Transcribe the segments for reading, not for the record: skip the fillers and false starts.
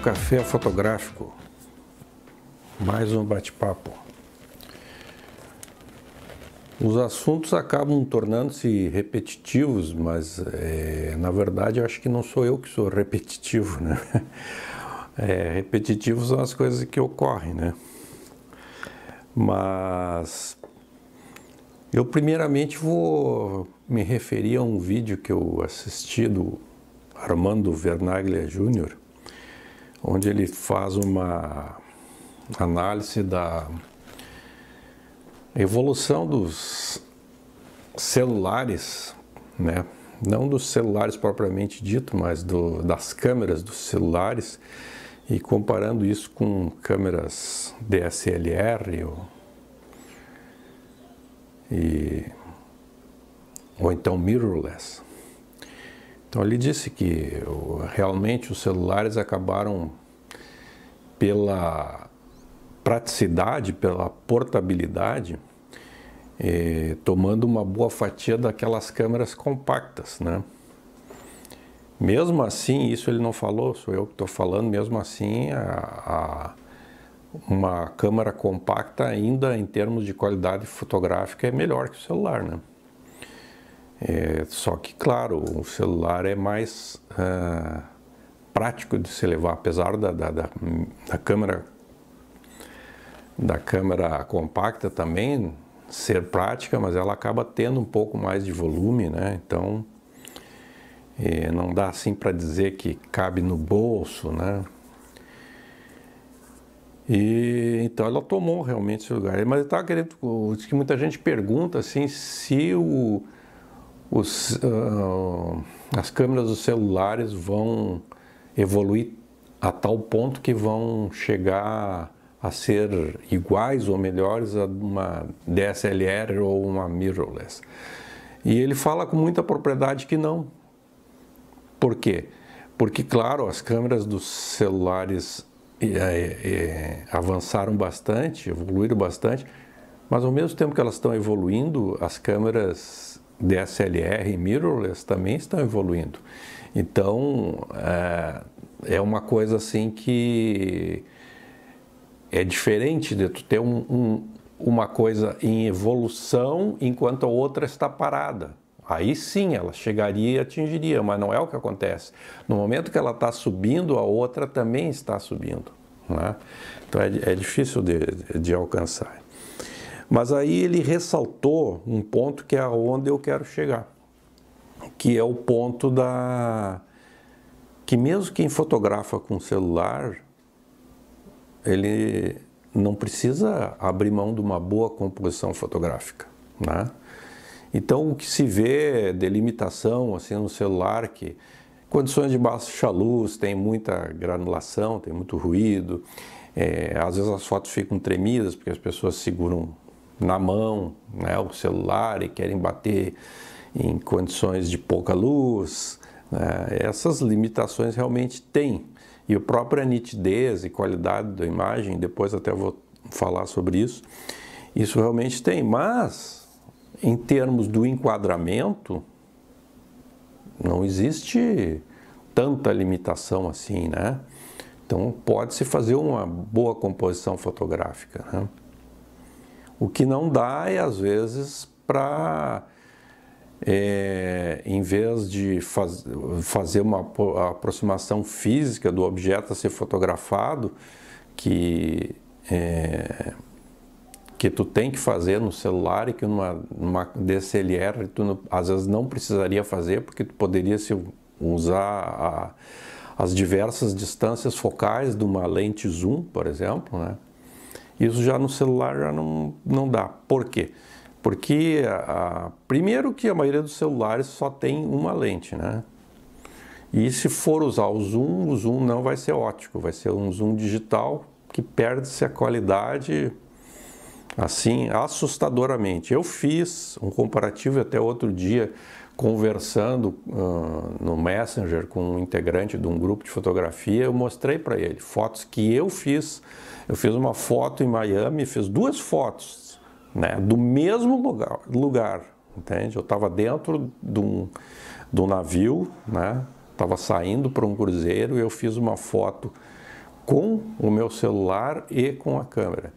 Café Fotográfico, mais um bate-papo. Os assuntos acabam tornando-se repetitivos, mas na verdade eu acho que não sou eu que sou repetitivo, né? Repetitivos são as coisas que ocorrem, né? Mas eu primeiramente vou me referir a um vídeo que eu assisti do Armando Vernaglia Jr., onde ele faz uma análise da evolução dos celulares, né? Não dos celulares propriamente dito, mas das câmeras dos celulares, e comparando isso com câmeras DSLR ou então mirrorless. Então ele disse que realmente os celulares acabaram, pela praticidade, pela portabilidade, tomando uma boa fatia daquelas câmeras compactas, né? Mesmo assim, isso ele não falou, sou eu que estou falando, mesmo assim uma câmera compacta ainda em termos de qualidade fotográfica é melhor que o celular, né? Só que, claro, o celular é mais prático de se levar, apesar da câmera compacta também ser prática, mas ela acaba tendo um pouco mais de volume, né? Então, não dá assim para dizer que cabe no bolso, né? Então ela tomou realmente esse lugar. Mas eu estava querendo, que muita gente pergunta assim, se as câmeras dos celulares vão evoluir a tal ponto que vão chegar a ser iguais ou melhores a uma DSLR ou uma mirrorless. E ele fala com muita propriedade que não. Por quê? Porque, claro, as câmeras dos celulares avançaram bastante, evoluíram bastante, mas ao mesmo tempo que elas estão evoluindo, as câmeras DSLR e mirrorless também estão evoluindo. Então, é uma coisa assim que é diferente de tu ter uma coisa em evolução enquanto a outra está parada. Aí sim ela chegaria e atingiria, mas não é o que acontece. No momento que ela está subindo, a outra também está subindo, né? Então é difícil de alcançar. Mas aí ele ressaltou um ponto que é onde eu quero chegar, que é o ponto que mesmo quem fotografa com celular, ele não precisa abrir mão de uma boa composição fotográfica, né? Então o que se vê de limitação assim no celular, que condições de baixa luz, tem muita granulação, tem muito ruído, às vezes as fotos ficam tremidas porque as pessoas seguram na mão, né, o celular e querem bater em condições de pouca luz, né? Essas limitações realmente tem. E a própria nitidez e qualidade da imagem, depois até vou falar sobre isso, isso realmente tem. Mas, em termos do enquadramento, não existe tanta limitação assim, né? Então, pode-se fazer uma boa composição fotográfica, né? O que não dá é, às vezes, para, em vez de fazer uma aproximação física do objeto a ser fotografado, que tu tem que fazer no celular e que numa DSLR tu às vezes não precisaria fazer, porque tu poderia usar as diversas distâncias focais de uma lente zoom, por exemplo, né? Isso já no celular já não dá. Por quê? Porque, primeiro que a maioria dos celulares só tem uma lente, né? E se for usar o zoom não vai ser ótico, vai ser um zoom digital que perde-se a qualidade, assim, assustadoramente. Eu fiz um comparativo até outro dia, conversando no Messenger com um integrante de um grupo de fotografia, eu mostrei para ele fotos que eu fiz. Eu fiz uma foto em Miami, fiz duas fotos, né, do mesmo lugar, entende? Eu estava dentro de um navio, né, estava saindo para um cruzeiro e eu fiz uma foto com o meu celular e com a câmera.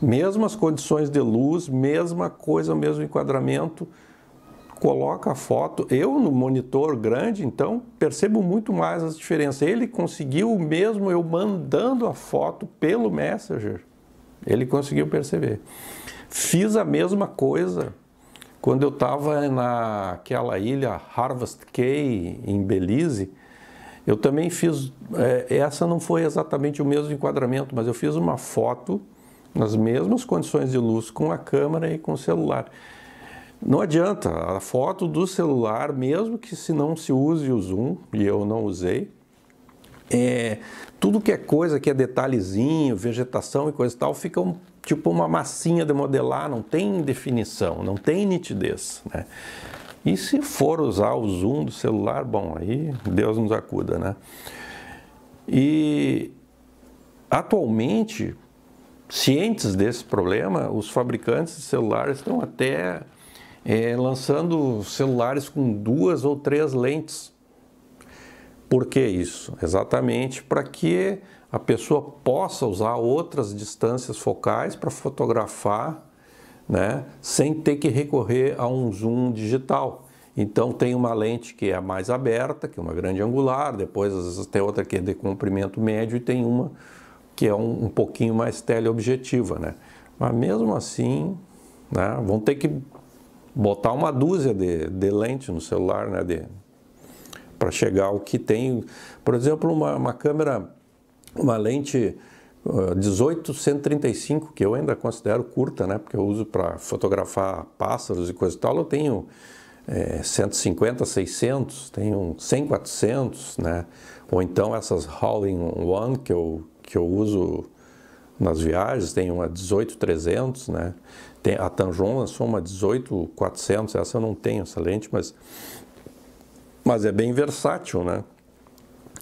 Mesmas condições de luz, mesma coisa, mesmo enquadramento, coloca a foto. Eu no monitor grande, então, percebo muito mais as diferenças. Ele conseguiu mesmo eu mandando a foto pelo Messenger, ele conseguiu perceber. Fiz a mesma coisa quando eu estava naquela ilha Harvest Caye, em Belize. Eu também fiz, essa não foi exatamente o mesmo enquadramento, mas eu fiz uma foto nas mesmas condições de luz com a câmera e com o celular. Não adianta, a foto do celular, mesmo que se não se use o zoom, e eu não usei, tudo que é coisa, que é detalhezinho, vegetação e coisa e tal, fica tipo uma massinha de modelar, não tem definição, não tem nitidez, né? E se for usar o zoom do celular, bom, aí Deus nos acuda, né? E atualmente, cientes desse problema, os fabricantes de celulares estão até lançando celulares com 2 ou 3 lentes. Por que isso? Exatamente para que a pessoa possa usar outras distâncias focais para fotografar, né, sem ter que recorrer a um zoom digital. Então tem uma lente que é mais aberta, que é uma grande angular, depois às vezes tem outra que é de comprimento médio e tem uma que é um pouquinho mais teleobjetiva, né? Mas mesmo assim, né, vão ter que botar uma dúzia de lentes no celular, né, para chegar ao que tem. Por exemplo, uma câmera, uma lente 18-135, que eu ainda considero curta, né, porque eu uso para fotografar pássaros e coisa e tal, eu tenho 150-600, tenho 100-400, né, ou então essas All-in-One que eu uso nas viagens, tem uma 18-300, né? A Tamron lançou uma 18-400, essa eu não tenho, essa lente, mas é bem versátil, né?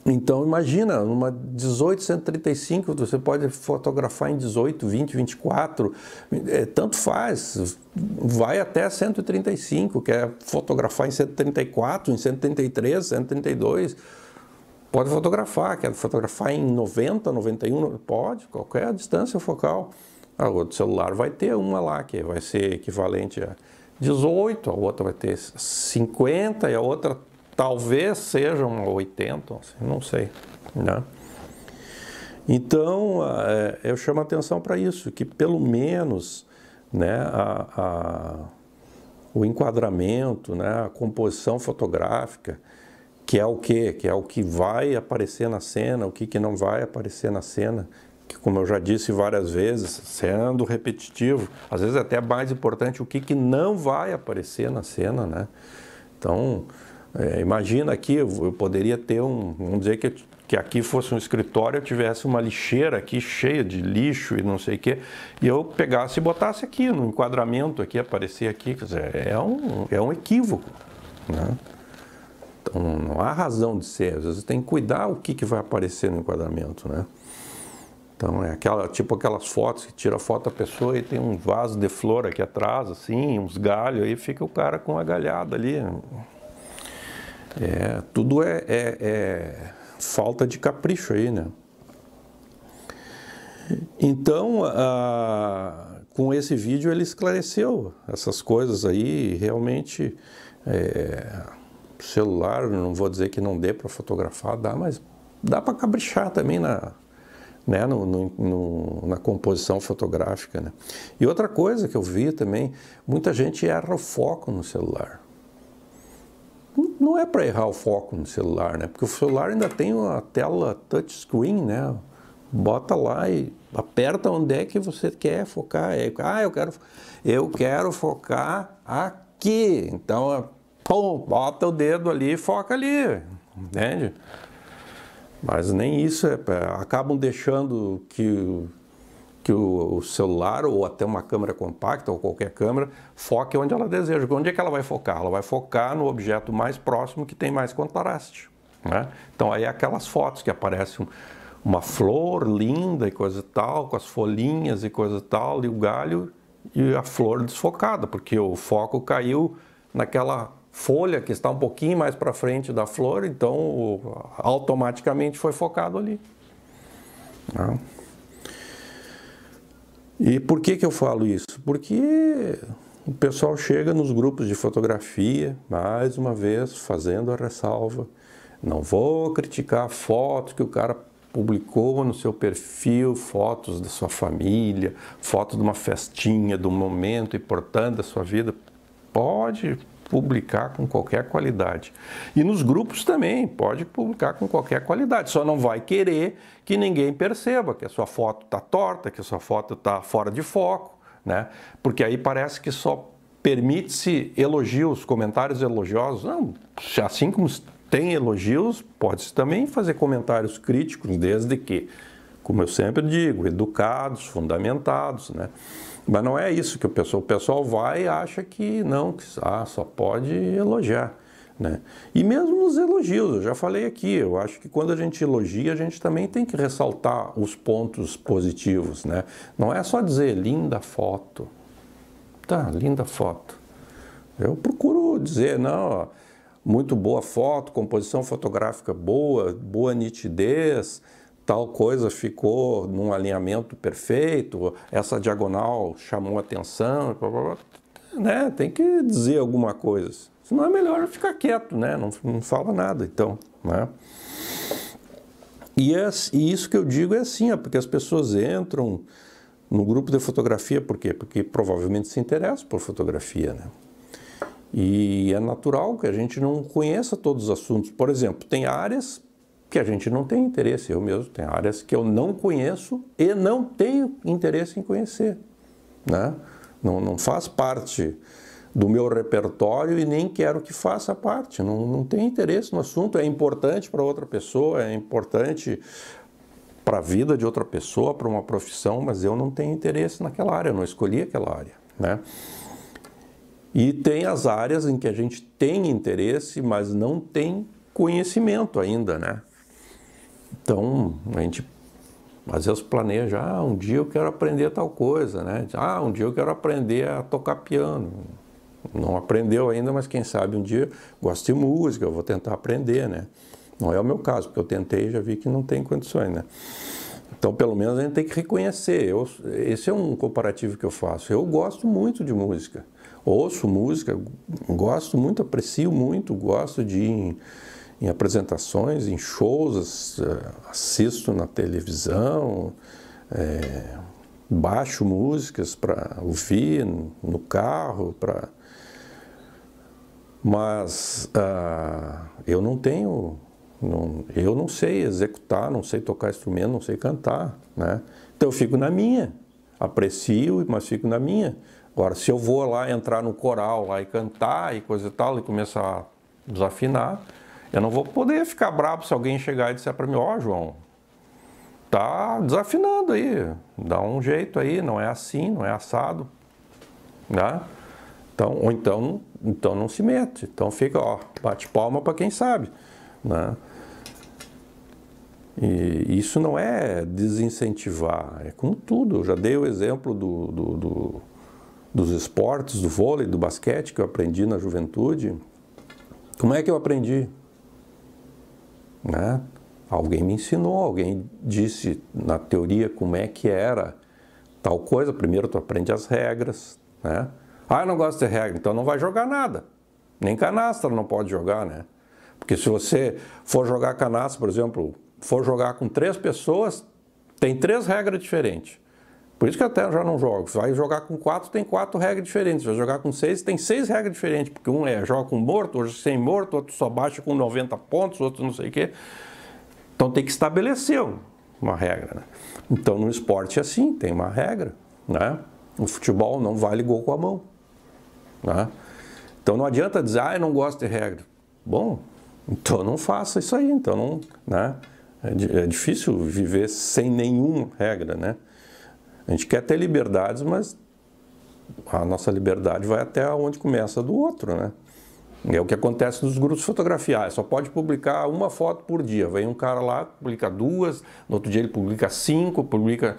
Então imagina, numa 18-135 você pode fotografar em 18, 20, 24, tanto faz, vai até 135, quer fotografar em 134, em 133, 132, pode fotografar, quer fotografar em 90, 91, pode, qualquer distância focal. O outro celular vai ter uma lá, que vai ser equivalente a 18, a outra vai ter 50 e a outra talvez seja uma 80, assim, não sei, né? Então, eu chamo a atenção para isso, que pelo menos, né, o enquadramento, né, a composição fotográfica, que é o quê? Que é o que vai aparecer na cena, o que não vai aparecer na cena, que, como eu já disse várias vezes, sendo repetitivo, às vezes é até mais importante o que não vai aparecer na cena, né? Então, imagina aqui, eu poderia ter vamos dizer que aqui fosse um escritório, eu tivesse uma lixeira aqui cheia de lixo e não sei o quê, e eu pegasse e botasse aqui no enquadramento, aqui, aparecer aqui, quer dizer, é um equívoco, né? Então, não há razão de ser, às vezes tem que cuidar o que vai aparecer no enquadramento, né? Então, tipo aquelas fotos que tira a foto da pessoa e tem um vaso de flor aqui atrás, assim, uns galhos, aí fica o cara com a galhada ali. Tudo é falta de capricho aí, né? Então, com esse vídeo ele esclareceu essas coisas aí, realmente celular, não vou dizer que não dê para fotografar, dá, mas dá para caprichar também na composição fotográfica, né? E outra coisa que eu vi também, muita gente erra o foco no celular. Não é para errar o foco no celular, né? Porque o celular ainda tem uma tela touchscreen, né? Bota lá e aperta onde é que você quer focar. Eu quero focar aqui. Então, pum, bota o dedo ali e foca ali, entende? Mas nem isso, acabam deixando que o celular ou até uma câmera compacta ou qualquer câmera foque onde ela deseja. Onde é que ela vai focar? Ela vai focar no objeto mais próximo que tem mais contraste, né? Então aí aquelas fotos que aparecem uma flor linda e coisa e tal, com as folhinhas e coisa e tal, e o galho e a flor desfocada, porque o foco caiu naquela folha que está um pouquinho mais para frente da flor, então automaticamente foi focado ali. Tá? E por que que eu falo isso? Porque o pessoal chega nos grupos de fotografia, mais uma vez, fazendo a ressalva. Não vou criticar fotos que o cara publicou no seu perfil, fotos da sua família, foto de uma festinha, de um momento importante da sua vida. Pode publicar com qualquer qualidade. E nos grupos também, pode publicar com qualquer qualidade. Só não vai querer que ninguém perceba que a sua foto está torta, que a sua foto está fora de foco, né? Porque aí parece que só permite-se elogios, comentários elogiosos. Não, assim como tem elogios, pode-se também fazer comentários críticos, desde que, como eu sempre digo, educados, fundamentados, né? Mas não é isso que o pessoal vai e acha que não, que só pode elogiar, né? E mesmo nos elogios, eu já falei aqui, eu acho que quando a gente elogia, a gente também tem que ressaltar os pontos positivos, né? Não é só dizer linda foto, tá, linda foto. Eu procuro dizer, não, ó, muito boa foto, composição fotográfica boa, boa nitidez, tal coisa ficou num alinhamento perfeito, essa diagonal chamou atenção, né? Tem que dizer alguma coisa. Senão é melhor ficar quieto, né? Não fala nada, então, né? E isso que eu digo é assim, porque as pessoas entram no grupo de fotografia, por quê? Porque provavelmente se interessam por fotografia, né? E é natural que a gente não conheça todos os assuntos. Por exemplo, tem áreas que a gente não tem interesse, eu mesmo, tem áreas que eu não conheço e não tenho interesse em conhecer, né? Não faz parte do meu repertório e nem quero que faça parte, não tenho interesse no assunto, é importante para outra pessoa, é importante para a vida de outra pessoa, para uma profissão, mas eu não tenho interesse naquela área, eu não escolhi aquela área, né? E tem as áreas em que a gente tem interesse, mas não tem conhecimento ainda, né? Então, a gente às vezes planeja, um dia eu quero aprender tal coisa, né? Um dia eu quero aprender a tocar piano. Não aprendeu ainda, mas quem sabe um dia gosto de música, eu vou tentar aprender, né? Não é o meu caso, porque eu tentei e já vi que não tem condições, né? Então, pelo menos a gente tem que reconhecer. Esse é um comparativo que eu faço. Eu gosto muito de música. Ouço música, gosto muito, aprecio muito, gosto de ir em apresentações, em shows, assisto na televisão, baixo músicas para ouvir no carro, mas eu não tenho, eu não sei executar, não sei tocar instrumento, não sei cantar, né? Então eu fico na minha, aprecio, mas fico na minha. Agora, se eu vou lá entrar no coral lá e cantar e coisa e tal, e começar a desafinar, eu não vou poder ficar bravo se alguém chegar e disser para mim, João, tá desafinando aí, dá um jeito aí, não é assim, não é assado, né? Então, ou então não se mete, então fica, bate palma para quem sabe, né? E isso não é desincentivar, é como tudo. Eu já dei o exemplo dos esportes, do vôlei, do basquete, que eu aprendi na juventude. Como é que eu aprendi? Né? Alguém me ensinou, alguém disse na teoria como é que era tal coisa. Primeiro tu aprende as regras, né? Eu não gosto de regra, então não vai jogar nada. Nem canastra não pode jogar, né? Porque se você for jogar canastra, por exemplo, for jogar com 3 pessoas, tem 3 regras diferentes. Por isso que até já não jogo. Vai jogar com 4, tem 4 regras diferentes. Vai jogar com 6, tem 6 regras diferentes. Porque um joga com morto, outro sem morto, outro só baixa com 90 pontos, outro não sei o quê. Então tem que estabelecer uma regra, né? Então no esporte é assim, tem uma regra, né? No futebol não vale gol com a mão, né? Então não adianta dizer, eu não gosto de regra. Bom, então não faça isso aí, então não, né? É difícil viver sem nenhuma regra, né? A gente quer ter liberdades, mas a nossa liberdade vai até onde começa a do outro, né? É o que acontece nos grupos de fotografia. Só pode publicar uma foto por dia. Vem um cara lá, publica 2, no outro dia ele publica 5, publica...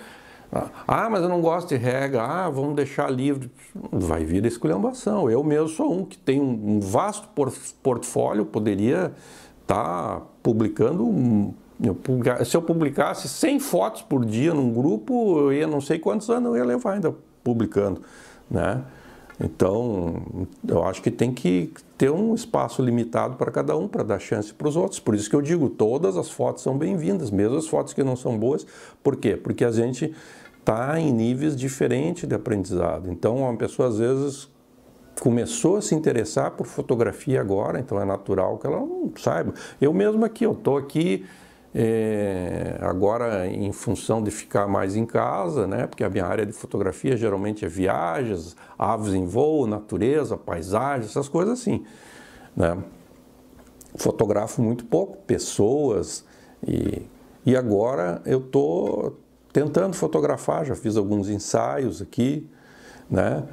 mas eu não gosto de regra, vamos deixar livre. Vai vir a esculhambação. Eu mesmo sou um que tem um vasto portfólio, poderia estar publicando Se eu publicasse 100 fotos por dia num grupo, eu ia não sei quantos anos eu ia levar ainda publicando, né? Então, eu acho que tem que ter um espaço limitado para cada um, para dar chance para os outros. Por isso que eu digo, todas as fotos são bem-vindas, mesmo as fotos que não são boas. Por quê? Porque a gente está em níveis diferentes de aprendizado. Então, uma pessoa às vezes começou a se interessar por fotografia agora, então é natural que ela não saiba. Eu mesmo aqui, eu estou aqui agora em função de ficar mais em casa, né? Porque a minha área de fotografia geralmente é viagens, aves em voo, natureza, paisagem, essas coisas assim, né? Fotografo muito pouco, pessoas, e agora eu estou tentando fotografar, já fiz alguns ensaios aqui, né?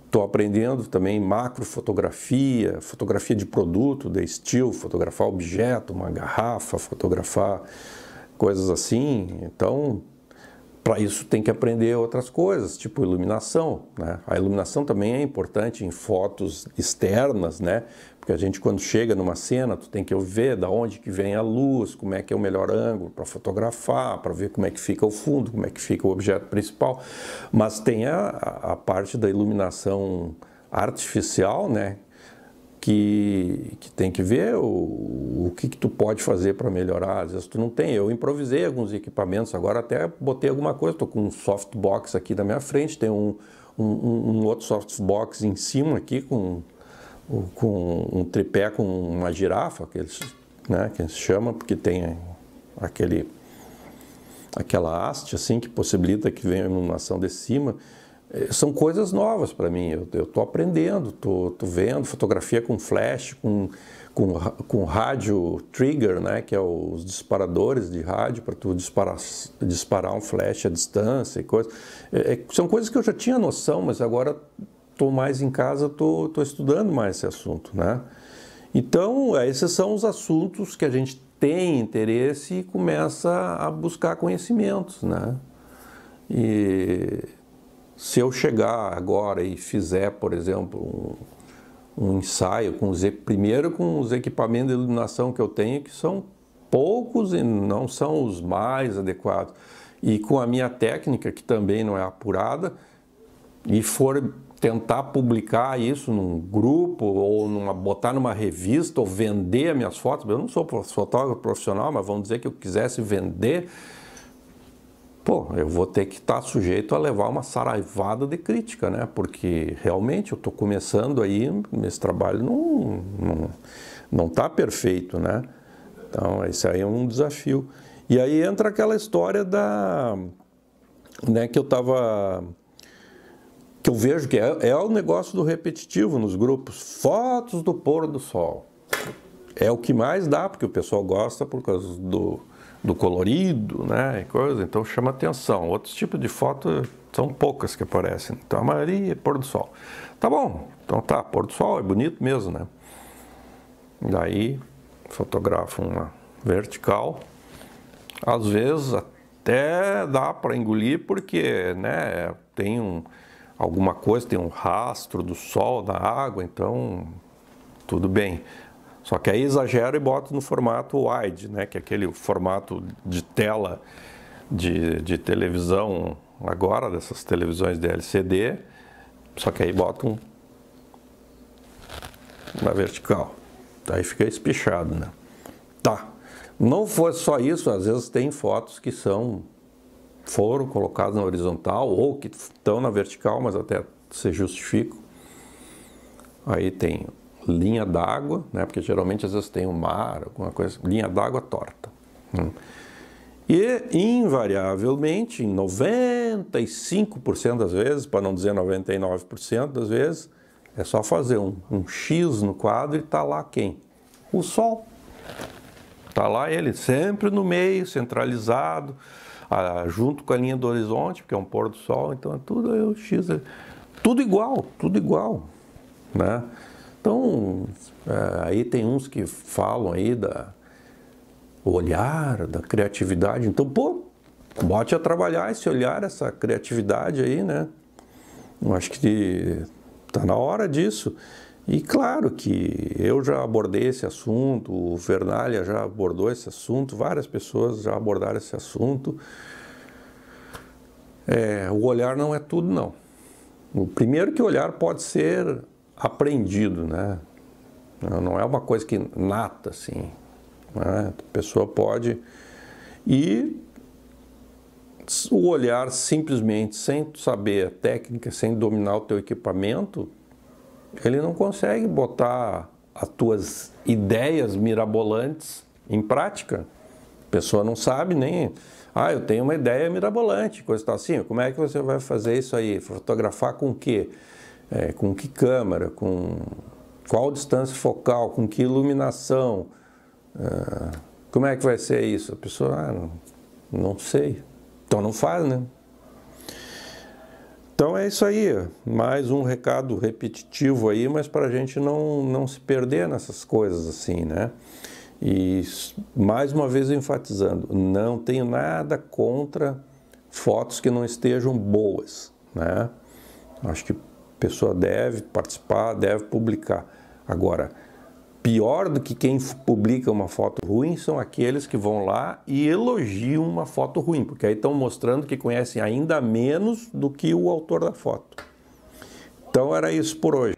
Estou aprendendo também macrofotografia, fotografia de produto, de estilo, fotografar objeto, uma garrafa, fotografar coisas assim. Então, para isso tem que aprender outras coisas, tipo iluminação, né? A iluminação também é importante em fotos externas, né? Porque a gente quando chega numa cena, tu tem que ver da onde que vem a luz, como é que é o melhor ângulo para fotografar, para ver como é que fica o fundo, como é que fica o objeto principal. Mas tem a parte da iluminação artificial, né? Que tem que ver o que tu pode fazer para melhorar. Às vezes tu não tem. Eu improvisei alguns equipamentos, agora até botei alguma coisa, estou com um softbox aqui na minha frente, tem um outro softbox em cima aqui com um tripé com uma girafa, que eles chamam, porque tem aquela haste assim que possibilita que venha a iluminação de cima. São coisas novas para mim, eu estou aprendendo, estou vendo fotografia com flash, com rádio trigger, né, que é os disparadores de rádio para tu disparar um flash à distância e coisas. São coisas que eu já tinha noção, mas agora estou mais em casa, estou estudando mais esse assunto, né? Então, esses são os assuntos que a gente tem interesse e começa a buscar conhecimentos, né? E se eu chegar agora e fizer, por exemplo, um ensaio primeiro com os equipamentos de iluminação que eu tenho, que são poucos e não são os mais adequados, e com a minha técnica, que também não é apurada, e for tentar publicar isso num grupo ou botar numa revista ou vender as minhas fotos, eu não sou fotógrafo profissional, mas vamos dizer que eu quisesse vender, pô, eu vou ter que estar sujeito a levar uma saraivada de crítica, né? Porque realmente eu estou começando aí, esse trabalho não está perfeito, né? Então, esse aí é um desafio. E aí entra aquela história né, que eu vejo que é o negócio do repetitivo nos grupos, fotos do pôr do sol. É o que mais dá, porque o pessoal gosta por causa do colorido, né, e coisa, então chama atenção. Outros tipos de fotos são poucas que aparecem, então a maioria é pôr do sol. Tá bom, então tá, pôr do sol é bonito mesmo, né? Daí fotografo uma vertical, às vezes até dá para engolir porque, né, tem alguma coisa, tem um rastro do sol na água, então tudo bem. Só que aí exagero e boto no formato wide, né, que é aquele formato de tela de televisão agora, dessas televisões de LCD, só que aí boto na vertical. Aí fica espichado, né? Tá. Não foi só isso, às vezes tem fotos que foram colocadas na horizontal ou que estão na vertical, mas até se justificam. Aí tem linha d'água, né? Porque geralmente às vezes tem um mar, alguma coisa, linha d'água torta. E invariavelmente, em 95% das vezes, para não dizer 99% das vezes, é só fazer um X no quadro e está lá quem? O Sol. Está lá ele, sempre no meio, centralizado, junto com a linha do horizonte, porque é um pôr do sol, então é tudo o X, tudo igual, né? Então, aí tem uns que falam aí do olhar, da criatividade, então, pô, bote a trabalhar esse olhar, essa criatividade aí, né? Eu acho que está na hora disso. E claro que eu já abordei esse assunto, o Vernalha já abordou esse assunto, várias pessoas já abordaram esse assunto. O olhar não é tudo, não. O primeiro que o olhar pode ser aprendido, né? Não é uma coisa que nata, assim, né? A pessoa pode... E o olhar simplesmente, sem saber a técnica, sem dominar o teu equipamento, ele não consegue botar as tuas ideias mirabolantes em prática. A pessoa não sabe nem... eu tenho uma ideia mirabolante, coisa tal assim. Como é que você vai fazer isso aí? Fotografar com o quê? Com que câmera? Com qual distância focal? Com que iluminação? Como é que vai ser isso? A pessoa, não sei. Então não faz, né? Então é isso aí, mais um recado repetitivo aí, mas para a gente não se perder nessas coisas assim, né? E mais uma vez enfatizando, não tenho nada contra fotos que não estejam boas, né? Acho que a pessoa deve participar, deve publicar. Agora, pior do que quem publica uma foto ruim são aqueles que vão lá e elogiam uma foto ruim, porque aí estão mostrando que conhecem ainda menos do que o autor da foto. Então era isso por hoje.